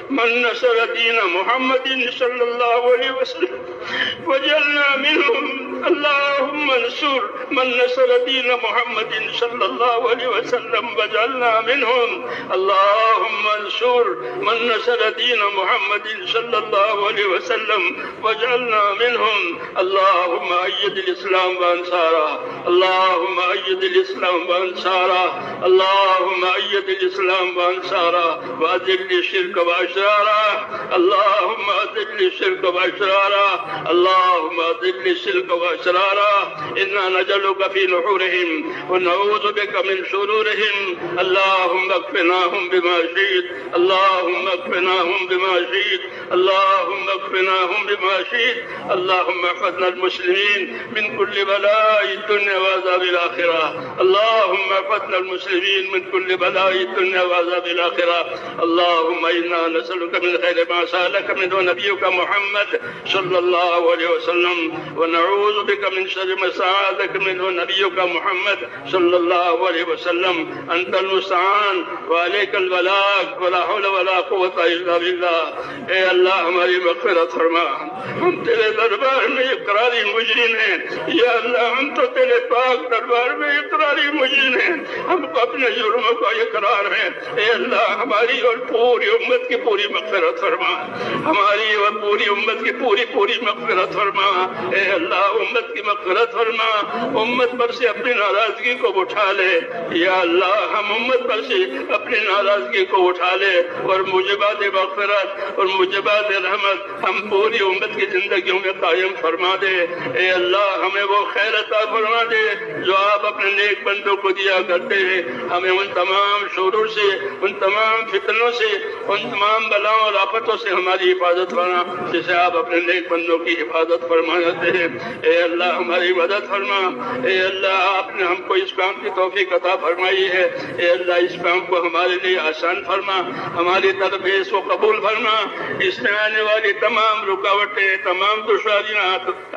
من نصر دين محمد صلى الله عليه وسلم واجعلنا منهم. اللهم انصر من نصر دين محمد صلى الله عليه وسلم واجعلنا منهم. اللهم انصر من نصر دين محمد صلى الله عليه وسلم واجعلنا منهم. اللهم أيد الإسلام وأنصاره. اللهم أيد الإسلام وأنصاره. اللهم أيد الإسلام وأنصاره وأذل الشرك وأشراره. اللهم أذل الشرك وأشراره. اللهم أذل الشرك وأشراره. إنا نجعلك في نحورهم ونعوذ بك من شرورهم. اللهم اكفناهم بما شئت. اللهم اكفناهم بما شئت. اللهم اكفناهم بما شئت. اللهم احفظنا المسلمين من كل بلاء الدنيا وعذاب الآخرة. اللهم احفظنا المسلمين من كل بلاء الدنيا وعذاب الآخرة. اللهم إنا نسألك من خير ما سألك منه نبيك محمد صلى الله عليه وسلم ونعوذ بك من شر ما استعاذك منه نبيك محمد صلى الله عليه وسلم. أنت المستعان وعليك البلاغ ولا حول ولا قوة إلا بالله. اے اللہ ہماری مغفرت فرما. ہم تیرے دربار میں اقراری مجرم ہیں. یا اللہ ہم تو تیرے پاک دربار میں اقراری مجرم ہیں. ہم اپنے جرموں کا اقرار ہیں. اے اللہ ہماری اور پوری امت کی پوری مغفرت فرما. ہماری اور پوری امت کی پوری مغفرت فرما. اے اللہ امت کی مغفرت فرما. امت پر سے اپنی ناراضگی کو اٹھا لے. یا اللہ ہم امت پر سے اپنی ناراضگی کو اٹھا لے اور موجبات مغفرت اور موجبات رحمت ہم پوری امت کی زندگیوں میں قائم فرما دے. اے اللہ ہمیں وہ خیر عطا فرما دے جو آپ اپنے نیک بندوں کو دیا کرتے ہیں. ہمیں ان تمام شرور سے، ان تمام فتنوں سے، ان تمام بلاؤں اور آفتوں سے ہماری حفاظت فرما جسے آپ اپنے نیک بندوں کی حفاظت فرماتے ہیں. اے اللہ ہماری مدد فرما. اے اللہ آپ نے ہم کو اس کام کی توفیق عطا فرمائی ہے. اے اللہ اس کام کو ہمارے لیے آسان فرما. ہماری طرف اس کو قبول فرما. اس میں آنے والی تمام رکاوٹیں، تمام دشواریاں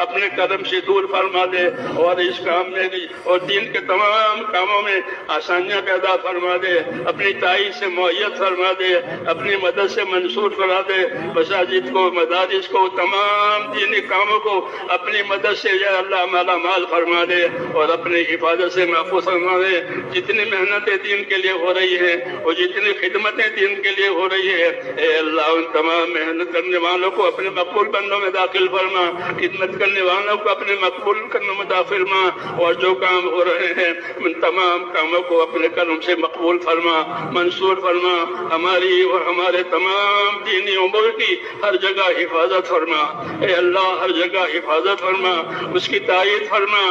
اپنے قدم سے دور فرما دے اور اس کام میں بھی اور دین کے تمام کاموں میں آسانیاں پیدا فرما دے. اپنی تائید سے معیت فرما دے. اپنی مدد سے منصور کرا دے. مساجد کو، مدارس کو، تمام دینی کاموں کو اپنی مدد سے یا اللہ مالا مال فرما دے اور اپنی حفاظت سے محفوظ فرما دے. جتنی محنتیں دین کے لیے ہو رہی ہیں اور جتنی خدمتیں دین کے لیے ہو رہی ہے، اے اللہ ان تمام محنت کرنے والوں کو اپنے مقبول بندوں میں داخل فرما. خدمت کرنے والوں کو اپنے مقبول کرنے میں داخل فرما اور جو کام ہو رہے ہیں ان تمام کاموں کو اپنے کرم سے مقبول فرما، منصور فرما. ہماری اور ہمارے تمام دینی امور کی ہر جگہ حفاظت فرما. اے اللہ ہر جگہ حفاظت فرما، اس کی تائید فرما.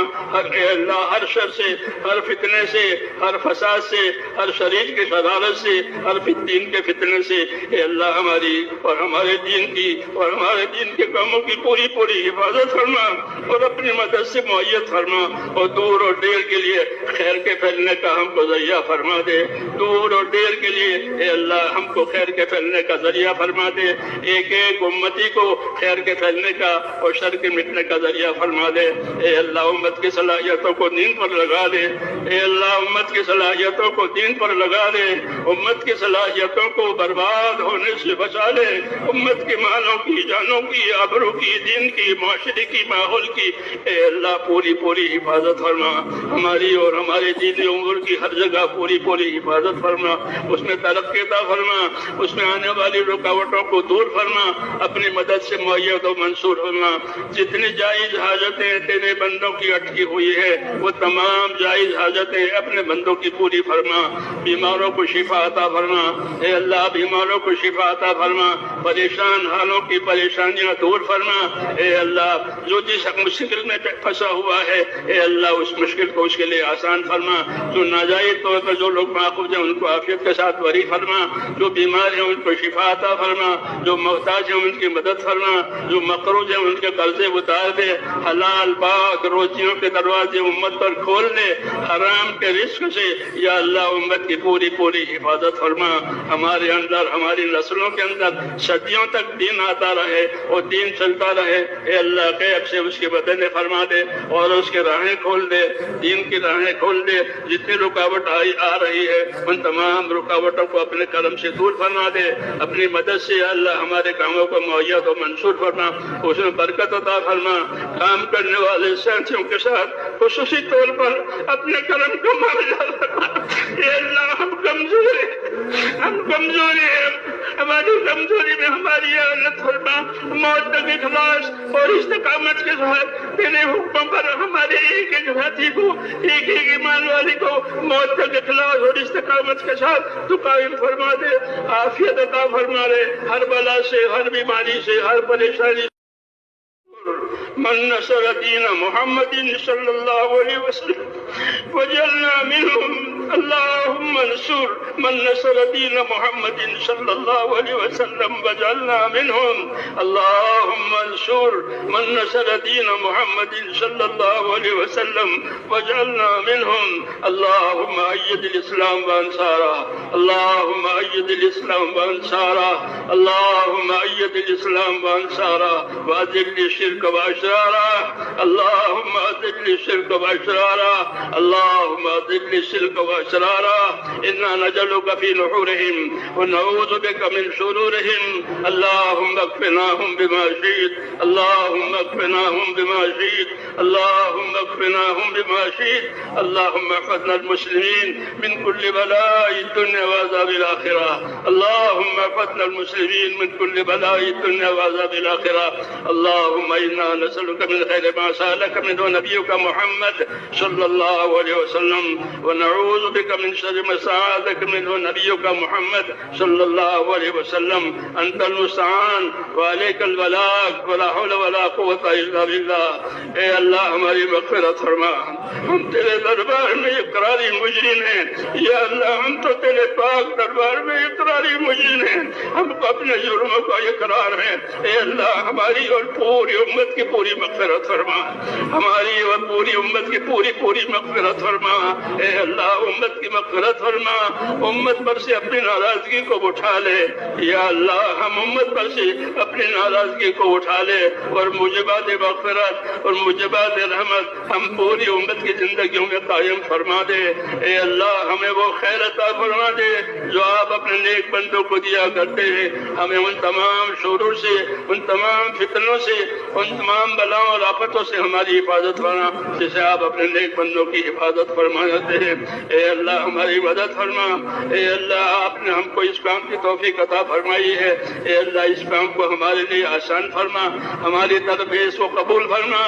اے اللہ ہر شر سے، ہر فتنے سے، ہر فساد سے، ہر شریر کی شرارت سے، ہر دین کے فتنے سے اے اللہ ہماری اور ہمارے دین کی اور ہمارے دین کے کاموں کی پوری حفاظت فرما اور اپنی مدد سے معیت فرما اور دور اور دیر کے لیے خیر کے پھیلنے کا ہم کو ذریعہ فرما دے. دور اور دیر کے لیے اے اللہ ہم کو خیر کے پھیلنے کا ذریعہ فرما دے. ایک ایک امتی کو خیر کے پھیلنے کا اور شر کے مٹنے کا ذریعہ فرما دے. اے اللہ امت کی صلاحیتوں کو دین پر لگا دے. اے اللہ امت کی صلاحیتوں کو دین پر لگا دے. امت کی صلاحیتوں کو برباد ہونے سے بچا لے. امت کے مالوں کی، جانوں کی، آبرو کی، دین کی، معاشرے کی، ماحول کی اے اللہ پوری حفاظت فرما. ہماری اور ہمارے دینی امور کی ہر جگہ پوری حفاظت فرما. اس میں ترقی عطا فرما. اس میں آنے والی رکاوٹوں کو دور فرما. اپنی مدد سے معیت و منصور فرما. جتنی جائز حاجتیں تیرے بندوں کی اٹکی ہوئی ہے وہ تمام جائز حاجتیں اپنے بندوں کی پوری فرما. بیماروں کو شفا عطا فرما. اے اللہ بیماروں کو شفا عطا فرما. پریشان حالوں کی پریشانیاں دور فرما. اے اللہ جو جس مشکل میں پھنسا ہوا ہے اے اللہ اس مشکل کو اس کے لیے آسان فرما. جو ناجائز طور پر جو لوگ ماخوذ ہیں ان کو عافیت کے ساتھ بری فرما. جو بیمار ہیں ان کو شفا عطا فرما. جو محتاج ہیں ان کی مدد فرما. جو مقروض ہیں ان کے قرضے اتار دے. حلال پاک روزیوں کے دروازے امت پر کھول دے. حرام کے رزق سے یا اللہ امت کی پوری حفاظت فرما. ہمارے اندر ہماری نسلوں کے اندر صدیوں تک دین آتا رہے اور دین چلتا رہے. اے اللہ غیب سے اس کی مدد فرما دے اور اس کی راہیں کھول دے, دین کی راہیں کھول دے. جتنی رکاوٹ آ رہی ہے ان تمام رکاوٹوں کو اپنے کرم سے دور فرما دے. اپنی مدد سے اللہ ہمارے کاموں کو مؤید و منصور فرما, اس میں برکت عطا فرما. کام کرنے والے ساتھیوں کے ساتھ خصوصی طور پر اپنے کرم کو معاوضہ فرما. اے اللہ ہم کمزوری ہیں, ہماری کمزوری میں ہماری اعانت فرما. موت تک اخلاص اور استقامت کے ساتھ تیرے حکم پر ہمارے ایک ایک ساتھی کو, ایک ایک ایمان والی کو موت تک اخلاص اور استقامت کے ساتھ تو قائم فرما دے. عافیت عطا فرما دے, ہر بلا سے, ہر بیماری سے, ہر پریشانی سے. من نصر دین محمد صلی اللہ علیہ وسلم وجعلنا منهم. اللهم انصر من نصر دين محمد صلى الله عليه وسلم وجعلنا منهم. اللهم انصر من نصر دين محمد صلى الله عليه وسلم وجعلنا منهم. اللهم أيد الإسلام وأنصاره, اللهم أيد الإسلام وأنصاره, اللهم أيد الإسلام وأنصاره وأذل الشرك وأشراره, اللهم أذل الشرك وأشراره, اللهم أذل الشرك وأسرارا. إنا نجعلك في نحورهم ونعوذ بك من شرورهم. اللهم اكفناهم بما شئت, اللهم اكفناهم بما شئت, اللهم اكفناهم بما شئت. اللهم احفظنا المسلمين من كل بلاء الدنيا وعذاب الآخرة. اللهم احفظنا المسلمين من كل بلاء الدنيا وعذاب الآخرة. اللهم إنا نسألك من خير ما سألك منه نبيك محمد صلى الله عليه وسلم ونعوذ بك من شر ما استعاذك منه نبيك محمد صلى الله عليه وسلم. أنت المستعان وعليك البلاغ ولا حول ولا قوة إلا بالله. اے اللہ ہماری مغفرت فرما. ہم تیرے دربار میں اقراری مجرم ہیں یا اللہ, ہم تو تیرے پاک دربار میں اقراری مجرم ہیں. ہم کو اپنے جرموں کا اقرار ہے. اے اللہ ہماری اور پوری امت کی پوری مغفرت فرما, ہماری اور پوری امت کی پوری مغفرت فرما. اے اللہ امت کی مغفرت فرما. امت پر سے اپنی ناراضگی کو اٹھا لے یا اللہ, ہم امت پر سے اپنی ناراضگی کو اٹھا لے اور موجبات مغفرت اور موجبات رحمت ہم پوری امت کی زندگیوں میں قائم فرما دے. اے اللہ ہمیں وہ خیر عطا فرما دے جو آپ اپنے نیک بندوں کو دیا کرتے ہیں. ہمیں ان تمام شرور سے, ان تمام فتنوں سے, ان تمام بلاؤں اور آفتوں سے ہماری حفاظت فرما جسے آپ اپنے نیک بندوں کی حفاظت فرماتے ہیں. اے اللہ ہماری مدد فرما. اے اللہ آپ نے ہم کو اس کام کی توفیق عطا فرمائی ہے. اے اللہ اس کام کو ہمارے لیے آسان فرما, ہماری طرف اس کو قبول فرما.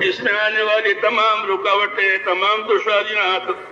اس میں آنے والی تمام رکاوٹیں, تمام دشواریاں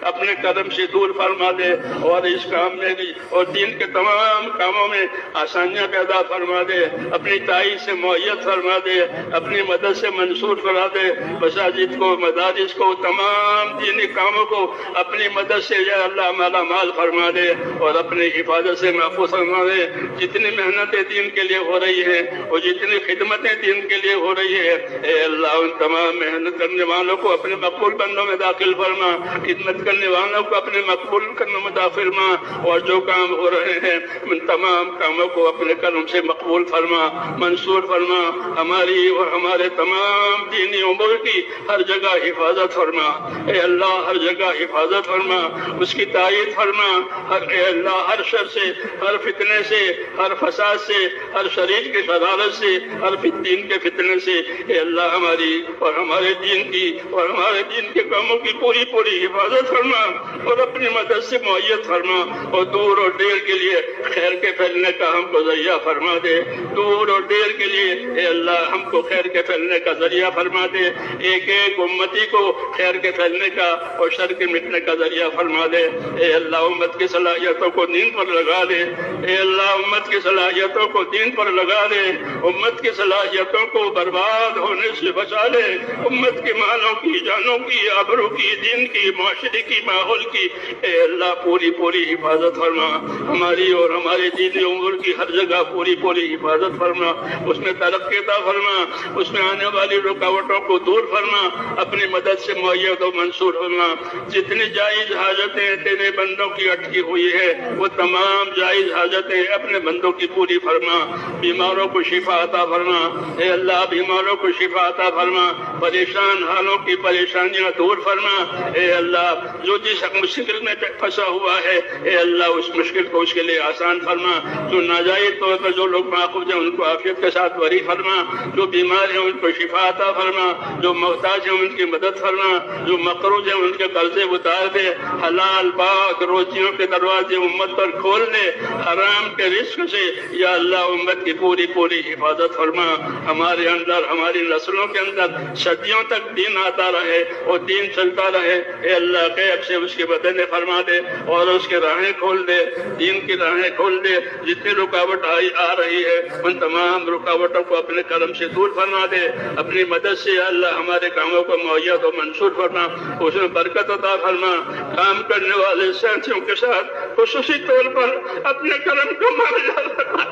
اپنے کرم سے دور فرما دے اور اس کام میں بھی اور دین کے تمام کاموں میں آسانیاں پیدا فرما دے. اپنی تائید سے مؤید فرما دے, اپنی مدد سے منصور فرما دے. مساجد کو, مدارس کو, تمام دینی کاموں کو اپنی مدد سے یا اللہ مالا مال فرما دے اور اپنی حفاظت سے محفوظ فرما دے. جتنی محنتیں دین کے لیے ہو رہی ہیں اور جتنی خدمتیں دین کے لیے ہو رہی ہے, اے اللہ ان تمام محنت کرنے والوں کو اپنے مقبول بندوں میں داخل فرما. خدمت کرنے والوں کو اپنے مقبول کرنے میں داخل فرما اور جو کام ہو رہے ہیں ان تمام کاموں کو اپنے کرم سے مقبول فرما, منصور فرما. ہماری اور ہمارے تمام دینی امور کی ہر جگہ حفاظت فرما. اے اللہ ہر جگہ حفاظت فرما, اس کی تائید فرما. اے اللہ ہر شر سے, ہر فتنے سے, ہر فساد سے, ہر شریر کی شرارت سے, ہر دین کے فتنے سے اے اللہ ہماری اور ہمارے دین کی اور ہمارے دین کے کاموں کی پوری حفاظت فرما اور اپنی مدد سے مؤید فرما. اور دور اور دیر کے لیے خیر کے پھیلنے کا ہم کو ذریعہ فرما دے. دور اور دیر کے لیے اے اللہ ہم کو خیر کے پھیلنے کا ذریعہ فرما دے. ایک ایک امتی کو خیر کے پھیلنے کا اور شر کے مٹنے کا ذریعہ فرما دے. اے اللہ امت کی صلاحیتوں کو دین پر لگا دے. اے اللہ امت کی صلاحیتوں کو دین پر لگا دے امت کی صلاحیتوں کو برباد ہونے سے بچا لے، امت کے مالوں کی، جانوں کی، آبرو کی، دین کی، معاشرے کی، ماحول کی اے اللہ پوری پوری حفاظت فرما، ہماری اور ہمارے دین امور کی ہر جگہ پوری پوری حفاظت فرما، اس میں ترقی عطا فرما، اس میں آنے والی رکاوٹوں کو دور فرما، اپنی مدد سے معید و منصور فرما۔ جتنی جائز حاجتیں تیرے بندوں کی اٹکی ہوئی ہے وہ تمام جائز حاجتیں اپنے بندوں کی پوری فرما، بیماروں کو شفا عطا فرما، اے اللہ بیماروں کو شفا عطا فرما، پریشان حالوں کی پریشانیاں دور فرما، اے اللہ جو جس مشکل میں پھنسا ہوا ہے اے اللہ اس مشکل کو اس کے لیے آسان فرما، جو ناجائز طور پر جو لوگ ماخوذ ہیں ان کو عافیت کے ساتھ بری فرما، جو بیمار ہیں ان کو شفا عطا فرما، جو محتاج ہیں ان کی مدد فرما، جو مقروض ہیں ان کے قرضے اتار دے، حلال پاک روزیوں کے دروازے امت پر کھول دے، حرام کے رزق سے یا اللہ امت کی پوری پوری حفاظت فرما، ہمارے اندر ہماری نسلوں کے اندر صدیوں تک دین آتا رہے اور دین چلتا رہے، اے اللہ غیب سے اس کے بدلے فرما دے اور اس کے راہیں کھول دے، دین کی راہیں کھول دے، جتنی رکاوٹ آ رہی ہے ان تمام رکاوٹوں کو اپنے کرم سے دور فرما دے، اپنی مدد سے یا اللہ ہمارے کاموں کو معید و منصور فرما، اس میں برکت عطا فرما، کام کرنے والے ساتھیوں کے ساتھ خصوصی طور پر اپنے کرم کو معاوضہ فرما،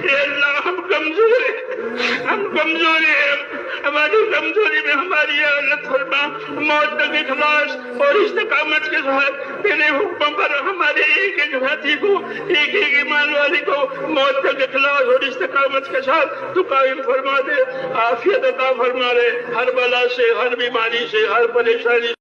اے اللہ ہم کمزوری ہیں، ہماری کمزوری میں ہماری عادت فرما، موت تک اخلاص اور استقامت کے ساتھ تیرے حکموں پر ہمارے ایک ایک ساتھی کو، ایک ایک ایمان والی کو موت تک اخلاص اور استقامت کے ساتھ تو قائم فرما دے، عافیت عطا فرما دے، ہر بلا سے، ہر بیماری سے، ہر پریشانی